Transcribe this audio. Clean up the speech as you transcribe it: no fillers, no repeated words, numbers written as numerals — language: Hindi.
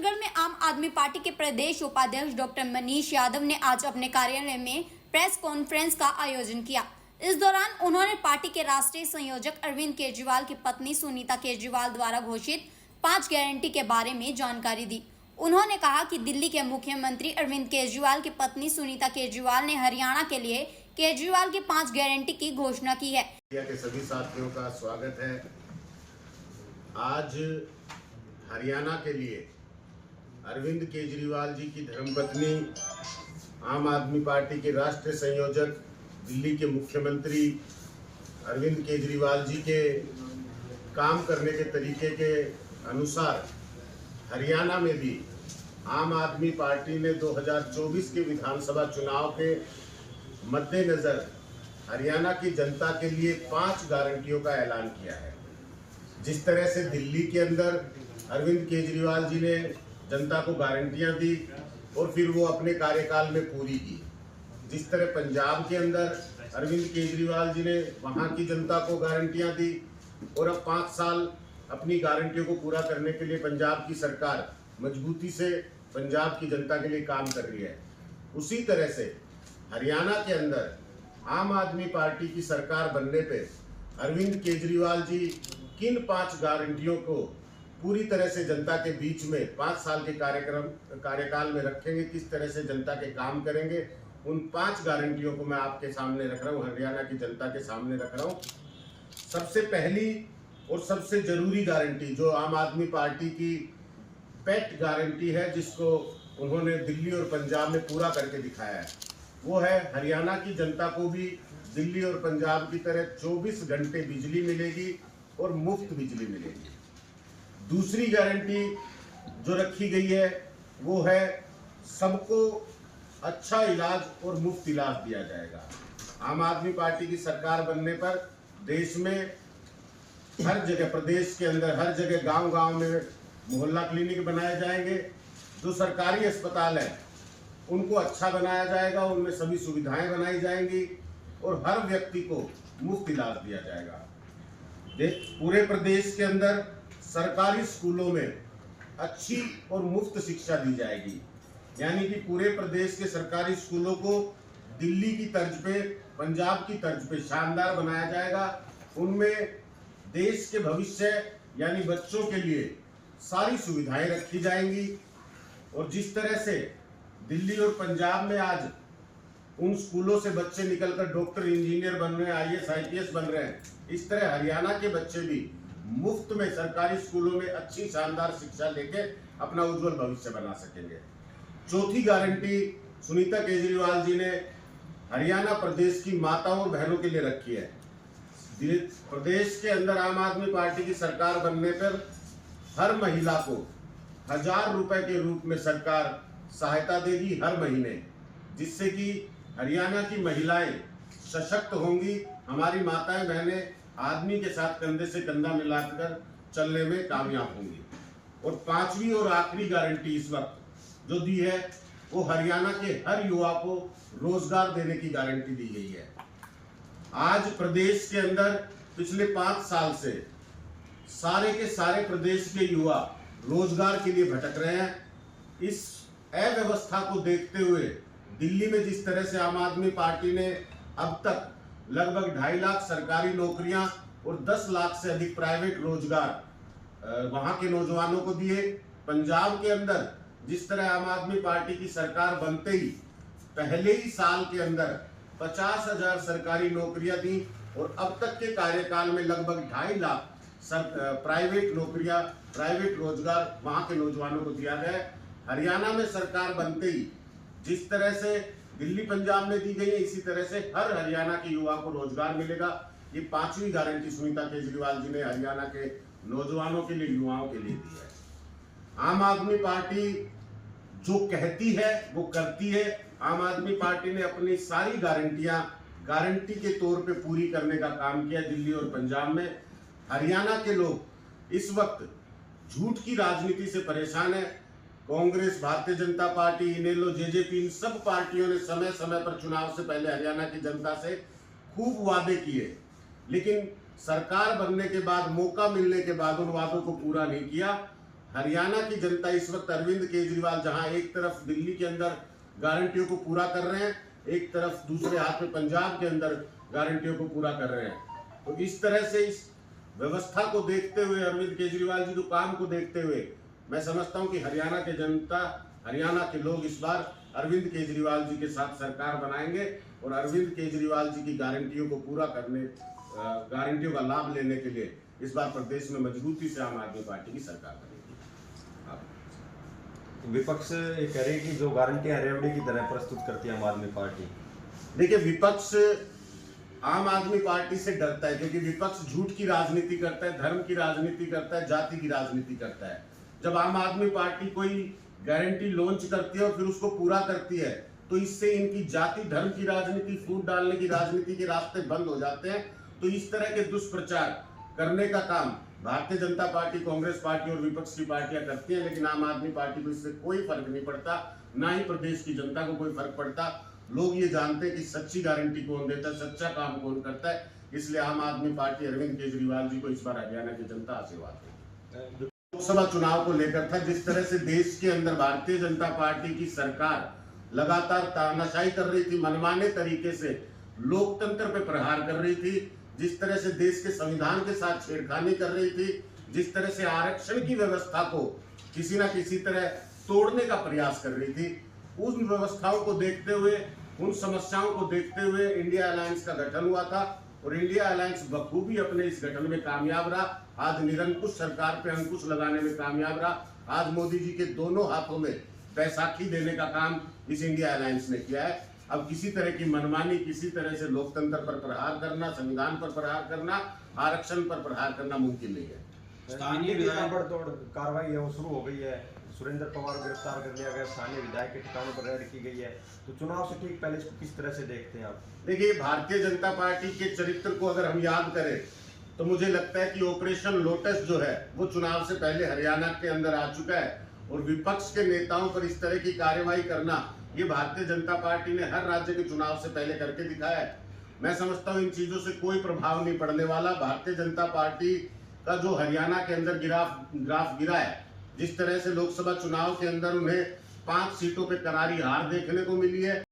छत्तीसगढ़ में आम आदमी पार्टी के प्रदेश उपाध्यक्ष डॉक्टर मनीष यादव ने आज अपने कार्यालय में प्रेस कॉन्फ्रेंस का आयोजन किया। इस दौरान उन्होंने पार्टी के राष्ट्रीय संयोजक अरविंद केजरीवाल की पत्नी सुनीता केजरीवाल द्वारा घोषित 5 गारंटी के बारे में जानकारी दी। उन्होंने कहा कि दिल्ली के मुख्यमंत्री अरविंद केजरीवाल की पत्नी सुनीता केजरीवाल ने हरियाणा के लिए केजरीवाल की 5 गारंटी की घोषणा की है। के सभी साथियों का स्वागत है। आज हरियाणा के लिए अरविंद केजरीवाल जी की धर्मपत्नी, आम आदमी पार्टी के राष्ट्रीय संयोजक, दिल्ली के मुख्यमंत्री अरविंद केजरीवाल जी के काम करने के तरीके के अनुसार हरियाणा में भी आम आदमी पार्टी ने 2024 के विधानसभा चुनाव के मद्देनजर हरियाणा की जनता के लिए 5 गारंटियों का ऐलान किया है। जिस तरह से दिल्ली के अंदर अरविंद केजरीवाल जी ने जनता को गारंटियां दी और फिर वो अपने कार्यकाल में पूरी की, जिस तरह पंजाब के अंदर अरविंद केजरीवाल जी ने वहां की जनता को गारंटियां दी और अब 5 साल अपनी गारंटियों को पूरा करने के लिए पंजाब की सरकार मजबूती से पंजाब की जनता के लिए काम कर रही है। उसी तरह से हरियाणा के अंदर आम आदमी पार्टी की सरकार बनने पे अरविंद केजरीवाल जी किन 5 गारंटियों को पूरी तरह से जनता के बीच में 5 साल के कार्यकाल में रखेंगे, किस तरह से जनता के काम करेंगे, उन 5 गारंटियों को मैं आपके सामने रख रहा हूँ, हरियाणा की जनता के सामने रख रहा हूँ। सबसे पहली और सबसे जरूरी गारंटी जो आम आदमी पार्टी की पेट गारंटी है, जिसको उन्होंने दिल्ली और पंजाब में पूरा करके दिखाया है, वो है हरियाणा की जनता को भी दिल्ली और पंजाब की तरह 24 घंटे बिजली मिलेगी और मुफ्त बिजली मिलेगी। दूसरी गारंटी जो रखी गई है वो है सबको अच्छा इलाज और मुफ्त इलाज दिया जाएगा। आम आदमी पार्टी की सरकार बनने पर देश में हर जगह, प्रदेश के अंदर हर जगह गांव-गांव में मोहल्ला क्लिनिक बनाए जाएंगे। जो सरकारी अस्पताल है उनको अच्छा बनाया जाएगा, उनमें सभी सुविधाएं बनाई जाएंगी और हर व्यक्ति को मुफ्त इलाज दिया जाएगा। पूरे प्रदेश के अंदर सरकारी स्कूलों में अच्छी और मुफ्त शिक्षा दी जाएगी, यानी कि पूरे प्रदेश के सरकारी स्कूलों को दिल्ली की तर्ज पे, पंजाब की तर्ज पे शानदार बनाया जाएगा। उनमें देश के भविष्य यानी बच्चों के लिए सारी सुविधाएं रखी जाएंगी। और जिस तरह से दिल्ली और पंजाब में आज उन स्कूलों से बच्चे निकलकर डॉक्टर, इंजीनियर बन रहे हैं, IAS IPS बन रहे हैं, इस तरह हरियाणा के बच्चे भी मुफ्त में सरकारी स्कूलों में अच्छी शानदार शिक्षा लेके अपना उज्जवल भविष्य बना सकेंगे। चौथी गारंटी सुनीता केजरीवाल जी ने हरियाणा प्रदेश की माताओं और बहनों के लिए रखी है। प्रदेश के अंदर आम आदमी पार्टी की सरकार बनने पर हर महिला को 1000 रुपए के रूप में सरकार सहायता देगी हर महीने, जिससे कि हरियाणा की महिलाएं सशक्त होंगी। हमारी माताएं बहनें आदमी के साथ कंधे से कंधा मिलाकर चलने में कामयाब होंगी। और 5वीं और आखिरी गारंटी इस वक्त जो दी है वो हरियाणा के हर युवा को रोजगार देने की गारंटी दी गई है। आज प्रदेश के अंदर पिछले 5 साल से सारे के सारे प्रदेश के युवा रोजगार के लिए भटक रहे हैं। इस अव्यवस्था को देखते हुए दिल्ली में जिस तरह से आम आदमी पार्टी ने अब तक लगभग 2.5 लाख सरकारी नौकरियां और 10 लाख से अधिक प्राइवेट रोजगार वहां के नौजवानों को दिए, पंजाब के अंदर जिस तरह आम आदमी पार्टी की सरकार बनते ही पहले ही साल के अंदर 50,000 सरकारी नौकरियां दी और अब तक के कार्यकाल में लगभग 2.5 लाख प्राइवेट नौकरियां, प्राइवेट रोजगार वहां के नौजवानों को दिया गया। हरियाणा में सरकार बनते ही जिस तरह से दिल्ली पंजाब में दी गई है, इसी तरह से हर हरियाणा के युवा को रोजगार मिलेगा। ये 5वीं गारंटी सुनीता केजरीवाल जी ने हरियाणा के नौजवानों के लिए, युवाओं के लिए दी है। आम आदमी पार्टी जो कहती है वो करती है। आम आदमी पार्टी ने अपनी सारी गारंटियां गारंटी के तौर पे पूरी करने का काम किया दिल्ली और पंजाब में। हरियाणा के लोग इस वक्त झूठ की राजनीति से परेशान है। कांग्रेस, भारतीय जनता पार्टी, इनेलो, जेजेपी, इन सब पार्टियों ने समय समय पर चुनाव से पहले हरियाणा की जनता से खूब वादे किए, लेकिन सरकार बनने के बाद, मौका मिलने के बाद उन वादों को पूरा नहीं किया। हरियाणा की जनता इस वक्त अरविंद केजरीवाल जहां एक तरफ दिल्ली के अंदर गारंटियों को पूरा कर रहे हैं, एक तरफ दूसरे हाथ में पंजाब के अंदर गारंटियों को पूरा कर रहे हैं। तो इस तरह से इस व्यवस्था को देखते हुए, अरविंद केजरीवाल जी के काम को देखते हुए, मैं समझता हूं कि हरियाणा के जनता, हरियाणा के लोग इस बार अरविंद केजरीवाल जी के साथ सरकार बनाएंगे और अरविंद केजरीवाल जी की गारंटियों को पूरा करने, गारंटियों का लाभ लेने के लिए इस बार प्रदेश में मजबूती से आम आदमी पार्टी की सरकार बनेगी। विपक्ष ये कह रही है कि जो गारंटी रेवड़ी की तरह प्रस्तुत करती है आम आदमी पार्टी। देखिए, विपक्ष आम आदमी पार्टी से डरता है क्योंकि विपक्ष झूठ की राजनीति करता है, धर्म की राजनीति करता है, जाति की राजनीति करता है। जब आम आदमी पार्टी कोई गारंटी लॉन्च करती है और फिर उसको पूरा करती है तो इससे इनकी जाति धर्म की राजनीति, फूट डालने की राजनीति के रास्ते बंद हो जाते हैं। तो इस तरह के दुष्प्रचार करने का काम भारतीय जनता पार्टी, कांग्रेस पार्टी और विपक्ष की पार्टियां करती हैं, लेकिन आम आदमी पार्टी को इससे कोई फर्क नहीं पड़ता, ना ही प्रदेश की जनता को कोई फर्क पड़ता। लोग ये जानते हैं कि सच्ची गारंटी कौन देता है, सच्चा काम कौन करता है। इसलिए आम आदमी पार्टी अरविंद केजरीवाल जी को इस बार हरियाणा की जनता आशीर्वाद देगी। लोकसभा चुनाव को लेकर था, जिस तरह से देश के अंदर भारतीय जनता पार्टी की सरकार लगातार तानाशाही कर रही थी, मनमाने तरीके से लोकतंत्र पे प्रहार कर रही थी, जिस तरह से देश के संविधान के साथ छेड़खानी कर रही थी, जिस तरह से आरक्षण की व्यवस्था को किसी न किसी तरह तोड़ने का प्रयास कर रही थी, उन व्यवस्थाओं को देखते हुए, उन समस्याओं को देखते हुए इंडिया अलायंस का गठन हुआ था और इंडिया अलायंस बखूबी अपने इस गठन में कामयाब रहा। आज निरंकुश सरकार पे अंकुश लगाने में कामयाब रहा। आज मोदी जी के दोनों हाथों में बैसाखी देने का काम इस इंडिया अलायंस ने किया है। अब किसी तरह की मनमानी, किसी तरह से लोकतंत्र पर प्रहार करना, संविधान पर प्रहार करना, आरक्षण पर प्रहार करना मुमकिन नहीं है। स्थानीय विधायक तोड़ कार्रवाई है वो शुरू हो गई है। सुरेंद्र पवार को गिरफ्तार कर लिया गया, स्थानीय विधायक के ठिकानों पर रेड की गई है। तो चुनाव से ठीक पहले इसको किस तरह से देखते हैं आप? देखिए, भारतीय जनता पार्टी के चरित्र को अगर हम याद करें तो मुझे लगता है कि ऑपरेशन लोटस जो है वो चुनाव से पहले हरियाणा के अंदर आ चुका है और विपक्ष के नेताओं पर इस तरह की कार्रवाई करना, ये भारतीय जनता पार्टी ने हर राज्य के चुनाव से पहले करके दिखाया है। मैं समझता हूँ इन चीजों से कोई प्रभाव नहीं पड़ने वाला। भारतीय जनता पार्टी का जो हरियाणा के अंदर ग्राफ गिरा है, जिस तरह से लोकसभा चुनाव के अंदर उन्हें 5 सीटों पे करारी हार देखने को मिली है,